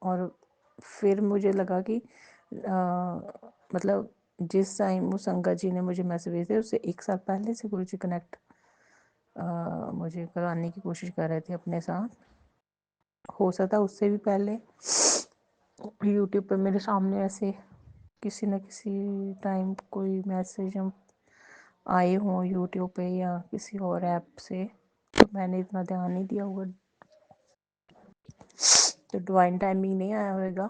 और फिर मुझे लगा कि मतलब जिस टाइम उस अंकल जी ने मुझे मैसेज भेजे उससे 1 साल पहले से गुरु जी कनेक्ट मुझे कराने की कोशिश कर रहे थे अपने साथ। हो सकता उससे भी पहले यूट्यूब पे मेरे सामने ऐसे किसी न किसी टाइम कोई मैसेज हम आए हों यूट्यूब पे या किसी और ऐप से, तो मैंने इतना ध्यान नहीं दिया होगा, तो डिवाइन टाइमिंग नहीं आया होगा।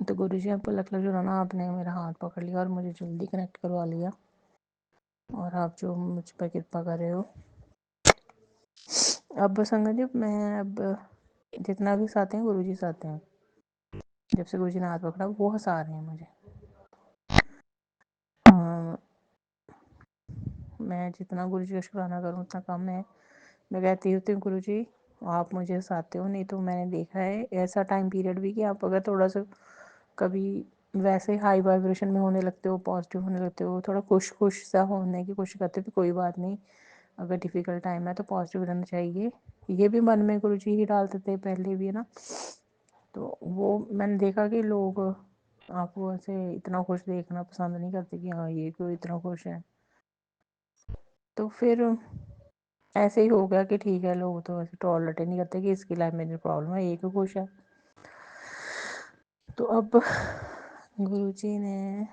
तो गुरु जी आपको लग जो ना आपने मेरा हाथ पकड़ लिया और मुझे जल्दी कनेक्ट करवा लिया, और आप जो मुझ पर कृपा कर रहे हो। अब संगत जी मैं अब जितना भी साथ हैं गुरु जी साथ हैं, जब से गुरु जी ने हाथ पकड़ा वो हंसा रहे हैं मुझे। मैं जितना गुरु जी का शुक्राना करूँ उतना कम है। मैं कहती हूँ गुरु जी आप मुझे हंसाते हो, नहीं तो मैंने देखा है ऐसा टाइम पीरियड भी कि आप अगर थोड़ा सा कभी वैसे हाई वाइब्रेशन में होने लगते हो, पॉजिटिव होने लगते हो, थोड़ा खुश सा होने की कोशिश करते हो कि कोई बात नहीं, अगर डिफ़िकल्ट टाइम है तो पॉजिटिव रहना चाहिए, ये भी मन में गुरु जी ही डालते थे पहले भी, है ना। तो वो मैंने देखा कि लोग आपको ऐसे इतना खुश देखना पसंद नहीं करते कि हाँ ये क्यों इतना खुश है। तो फिर ऐसे ही हो गया कि ठीक है, लोग तो ऐसे टॉलरेट नहीं करते कि इसकी लाइफ में प्रॉब्लम है, ये क्यों खुश है। तो अब गुरु जी ने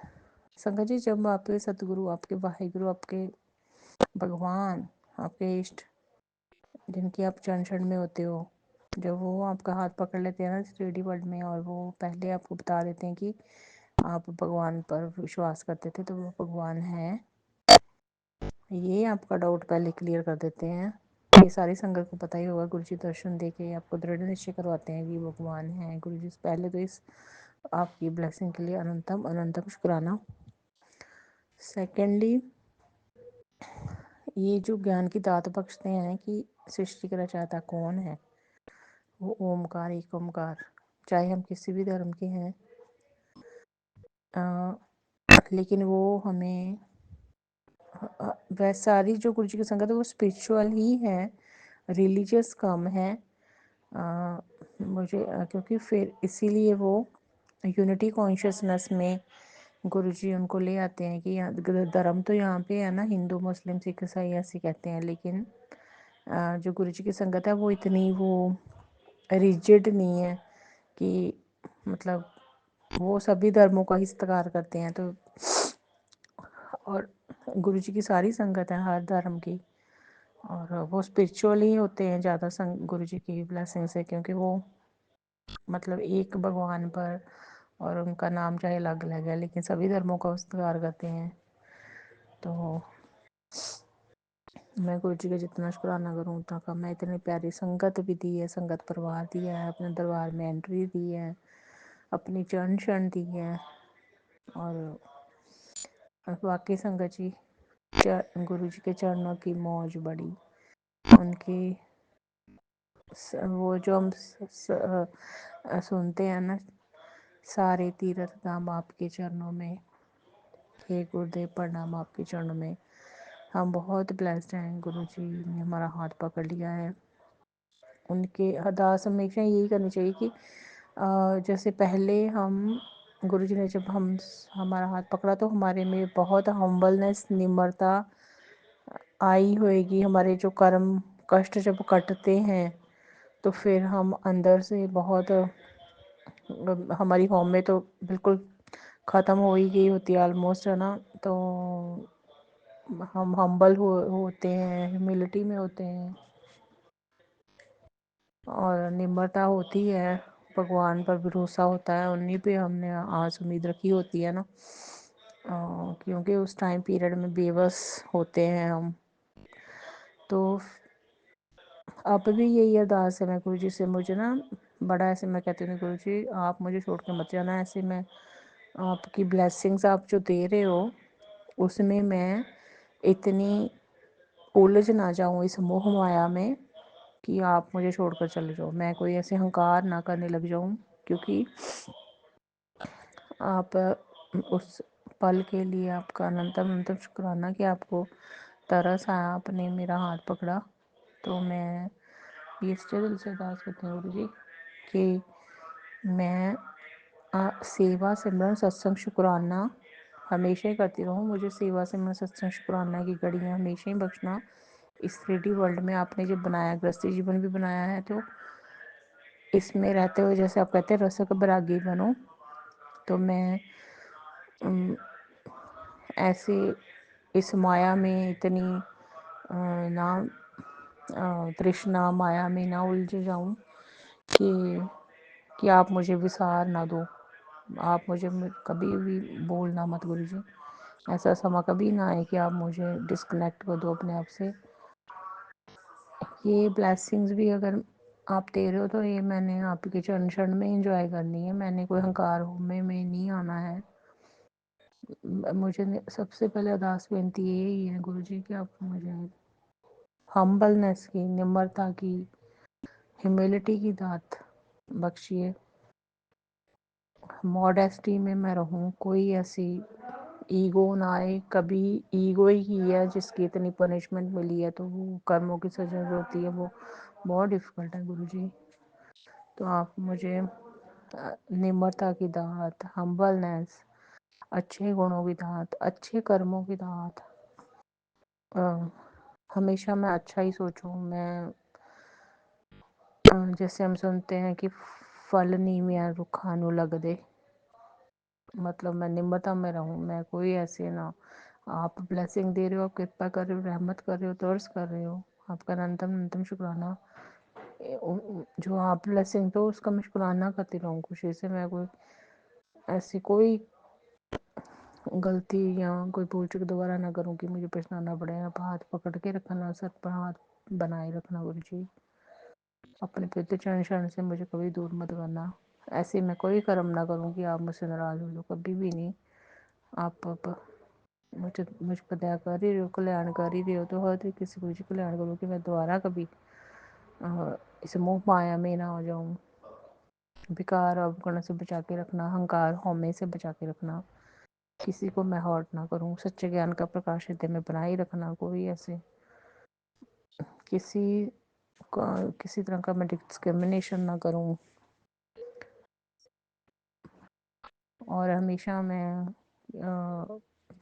संगत जी, जब आपके सतगुरु, आपके वाहिगुरु, आपके भगवान, आपके इष्ट जिनकी आप चरण शरण में होते हो, जब वो आपका हाथ पकड़ लेते हैं ना 3D वर्ल्ड में, और वो पहले आपको बता देते हैं कि आप भगवान पर विश्वास करते थे तो वो भगवान है, ये आपका डाउट पहले क्लियर कर देते हैं। ये सारी संगत को पता ही होगा, गुरु जी दर्शन दे के आपको दृढ़ निश्चय करवाते हैं कि भगवान है। गुरु जी पहले तो इस आपकी ब्लेसिंग के लिए अनंतम अनंतम शुक्राना। सेकेंडली, ये जो ज्ञान की दात बख्शते हैं कि सृष्टि का रचयिता कौन है, वो ओमकार, एक ओमकार, चाहे हम किसी भी धर्म के हैं, लेकिन वो हमें वह सारी जो गुरु जी की संगत है वो स्पिरिचुअल ही है, रिलीजियस कम है। मुझे क्योंकि फिर इसीलिए वो यूनिटी कॉन्शियसनेस में गुरु जी उनको ले आते हैं कि धर्म तो यहाँ पे है ना, हिंदू मुस्लिम सिख ईसाई ऐसे कहते हैं, लेकिन जो गुरु जी की संगत है वो इतनी वो रिजिड नहीं है कि मतलब वो सभी धर्मों का ही सत्कार करते हैं। तो और गुरु जी की सारी संगत है हर धर्म की, और वो स्पिरिचुअल ही होते हैं ज़्यादा गुरु जी की ब्लेसिंग से, क्योंकि वो मतलब एक भगवान पर, और उनका नाम चाहे अलग अलग है लेकिन सभी धर्मों का सत्कार करते हैं। तो मैं गुरु जी का जितना शुक्राना करूँ उतना कम। मैं इतनी प्यारी संगत भी दी है, संगत परिवार दिया है, अपने दरबार में एंट्री दी है, अपनी चरण शरण दी है, और बाकी संगत जी गुरु जी के चरणों की मौज बड़ी, उनकी वो जो हम सुनते हैं ना, सारे तीर्थ धाम आपके चरणों में, हे गुरुदेव प्रणाम आपके चरणों में। हम बहुत ब्लेस्ड हैं, गुरु जी ने हमारा हाथ पकड़ लिया है। उनके अरदास हमेशा यही करनी चाहिए कि जैसे पहले हम गुरु जी ने जब हमारा हाथ पकड़ा तो हमारे में बहुत हम्बलनेस, निम्रता आई होएगी। हमारे जो कर्म कष्ट जब कटते हैं तो फिर हम अंदर से बहुत, हमारी होम में तो बिल्कुल ख़त्म हो ही गई होती है ऑलमोस्ट, है ना। तो हम हम्बल होते हैं, ह्यूमिलिटी में होते हैं, और निम्रता होती है, भगवान पर भरोसा होता है, उन्हीं पे हमने आस उम्मीद रखी होती है ना। क्योंकि उस टाइम पीरियड में बेबस होते हैं हम। तो अब भी यही अरदास है मैं गुरु जी से, मुझे ना बड़ा ऐसे मैं कहती हूँ गुरु जी आप मुझे छोड़ के मत जाना, ऐसे मैं आपकी ब्लेसिंग्स आप जो दे रहे हो उसमें मैं इतनी उलझ ना जाऊँ इस मोह माया में कि आप मुझे छोड़कर चले जाओ, मैं कोई ऐसे अहंकार ना करने लग जाऊँ, क्योंकि आप उस पल के लिए आपका अनंतम अनंतम शुक्राना कि आपको तरस आया, आपने मेरा हाथ पकड़ा। तो मैं ये सच्चे दिल से अरदास करती हूँ गुरु जी कि मैं सेवा सिमरन सत्संग शुक्राना हमेशा ही करती रहूँ। मुझे सेवा सिमरन सत्संग शुक्राना की घड़ियाँ हमेशा ही बख्शना। इस 3D वर्ल्ड में आपने जब बनाया, गृहस्थी जीवन भी बनाया है, तो इसमें रहते हुए जैसे आप कहते हैं रसक बैरागी बनो, तो मैं ऐसे इस माया में इतनी ना तृष्णा माया में ना उलझ जाऊं कि आप मुझे विसार ना दो। आप मुझे कभी भी बोलना मत गुरु जी, ऐसा समय कभी ना आए कि आप मुझे डिस्कनेक्ट कर दो अपने आप से। ये ब्लेसिंग्स भी अगर आप दे रहे हो तो ये मैंने आपके चरण शरण में एंजॉय करनी है। मैंने कोई हंकार में नहीं आना है। मुझे सबसे पहले अरदास बेनती यही है गुरु जी कि आप मुझे हम्बलनेस की, निम्रता की, ह्यूमिलिटी की दात बख्शिए। मॉडेस्टी में मैं रहूं, कोई ऐसी ईगो ना आए। कभी ईगो ही की है जिसकी इतनी पनिशमेंट मिली है, तो वो कर्मों की सजा जो होती है वो बहुत डिफ़िकल्ट है गुरु जी। तो आप मुझे निम्रता की दात, हम्बलनेस, अच्छे गुणों की दात, अच्छे कर्मों की दात, हमेशा मैं अच्छा ही सोचूं। मैं जैसे हम सुनते हैं कि फल नीमिया रुखानु लग दे, मतलब मैं निम्रता में रहूं। मैं कोई ऐसे ना, आप ब्लेसिंग दे रहे हो, आप कृपा कर रहे हो, रहमत कर रहे हो, तर्स कर रहे हो, आपका अनंतम अनंतम शुक्राना। जो आप ब्लेसिंग दो उसका मैं शुक्राना करती रहूं खुशी से। मैं कोई ऐसी कोई गलती या कोई भूल चूक दोबारा ना करूं कि मुझे पछताना पड़े। आप हाथ पकड़ के रखना, सर पर हाथ बनाए रखना गुरु जी। अपने पवित्र चरण शरण से मुझे कभी दूर मत करना। ऐसे मैं कोई कर्म ना करूं कि आप मुझसे नाराज हो जाओ, कभी भी नहीं। आप मुझ पर दया कर ही रहे हो, कल्याण कर ही रहे हो, तो हर तरीके से गुरु जी कल्याण करो कि मैं दोबारा कभी इस मोह माया में ना हो जाऊं। विकार अवगुण से बचा के रखना, अहंकार हौमे से बचा के रखना, किसी को मैं हर्ट ना करूं, सच्चे ज्ञान का प्रकाश हृदय में बनाए रखना। कोई ऐसे किसी तरह का मैं डिस्क्रिमिनेशन ना करूं। और हमेशा मैं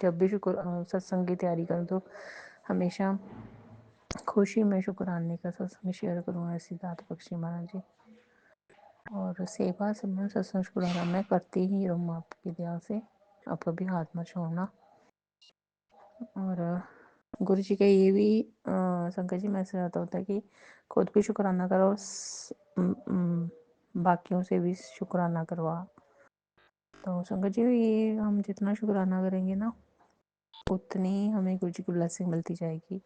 जब भी सत्संग की तैयारी करूं तो हमेशा खुशी में शुक्राने का सत्संग शेयर करूँ। ऐसी दात बख्शी महाराज जी। और सेवा सिमरन सत्संग शुक्राना मैं करती ही रहूँ आपकी दया से। आप कभी हाथ मत छोड़ना। और गुरु जी का ये भी संकट जी मैसेज आता होता है कि खुद भी शुक्राना करो, बाकियों से भी शुक्राना करवा। तो संकट जी ये हम जितना शुक्राना करेंगे ना, उतनी हमें गुरु जी की ब्लेसिंग मिलती जाएगी,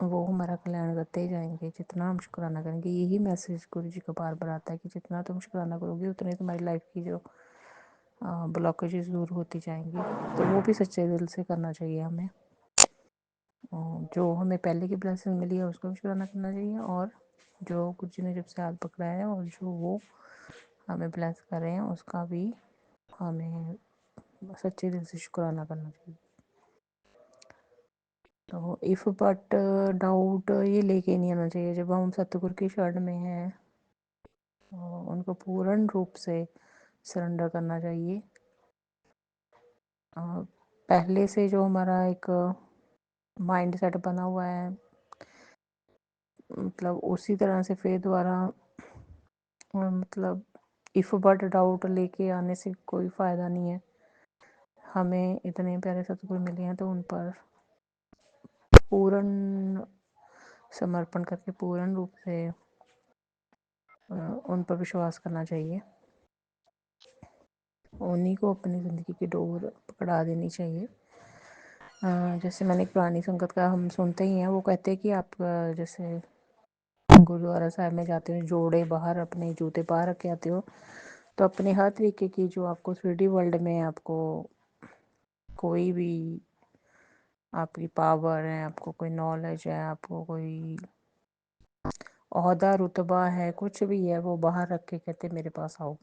वो हमारा कल्याण करते ही जाएंगे जितना हम शुक्राना करेंगे। यही मैसेज गुरु जी का बार बार आता है कि जितना तुम शुक्राना करोगे उतने तुम्हारी लाइफ की जो ब्लॉकेजेस दूर होती जाएंगी। तो वो भी सच्चे दिल से करना चाहिए हमें। जो हमें पहले की ब्लेसिंग मिली है उसको भी शुक्राना करना चाहिए, और जो गुरु जी ने जब से हाथ पकड़ा है और जो वो हमें ब्लेस कर रहे हैं उसका भी हमें सच्चे दिल से शुक्राना करना चाहिए। तो इफ़ बट डाउट ये लेके नहीं आना चाहिए। जब हम सतगुरु की शरण में हैं तो उनको पूर्ण रूप से सरेंडर करना चाहिए। पहले से जो हमारा एक माइंड सेट बना हुआ है, मतलब उसी तरह से फिर दोबारा मतलब इफ़ बट डाउट लेके आने से कोई फ़ायदा नहीं है। हमें इतने प्यारे सतगुरु मिले हैं तो उन पर पूर्ण समर्पण करके पूर्ण रूप से उन पर विश्वास करना चाहिए। उन्हीं को अपनी ज़िंदगी की डोर पकड़ा देनी चाहिए। जैसे मैंने एक पुरानी संगत का हम सुनते ही हैं, वो कहते हैं कि आप जैसे गुरुद्वारा साहब में जाते हो, जोड़े बाहर अपने जूते बाहर रख के आते हो, तो अपने हर तरीके की जो आपको 3D वर्ल्ड में आपको कोई भी आपकी पावर है, आपको कोई नॉलेज है, आपको कोई ओहदा रुतबा है, कुछ भी है, वो बाहर रख के कहते मेरे पास आओ।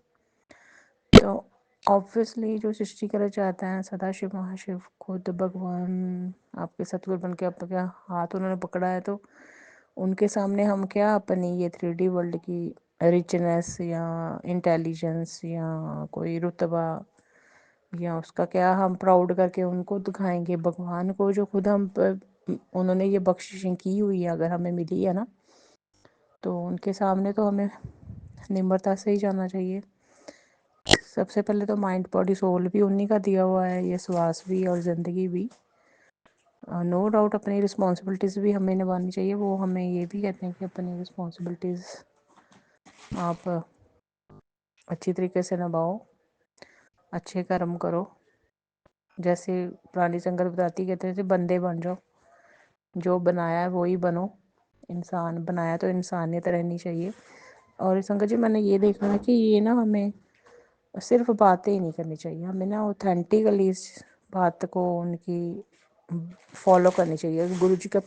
तो ऑब्वियसली जो सृष्टि करना चाहता है सदाशिव महाशिव खुद भगवान आपके सतगुरु बन के आपका क्या हाथ उन्होंने पकड़ा है, तो उनके सामने हम क्या अपनी ये 3D वर्ल्ड की रिचनेस या इंटेलिजेंस या कोई रुतबा या उसका क्या हम प्राउड करके उनको दिखाएंगे। भगवान को जो खुद हम उन्होंने ये बख्शिशें की हुई है अगर हमें मिली है ना, तो उनके सामने तो हमें निम्रता से ही जाना चाहिए। सबसे पहले तो माइंड बॉडी सोल भी उन्हीं का दिया हुआ है, ये श्वास भी और ज़िंदगी भी। नो डाउट अपनी रिस्पॉन्सिबिलिटीज़ भी हमें निभानी चाहिए। वो हमें ये भी कहते हैं कि अपनी रिस्पॉन्सिबिलिटीज़ आप अच्छी तरीके से निभाओ, अच्छे कर्म करो। जैसे पुरानी संगत बताती, कहते थे बंदे बन जाओ, जो बनाया है वही बनो। इंसान बनाया तो इंसानियत रहनी चाहिए। और संगत जी मैंने ये देखा है कि ये ना हमें सिर्फ बातें ही नहीं करनी चाहिए, हमें ना ऑथेंटिकली इस बात को उनकी फॉलो करनी चाहिए। गुरु जी का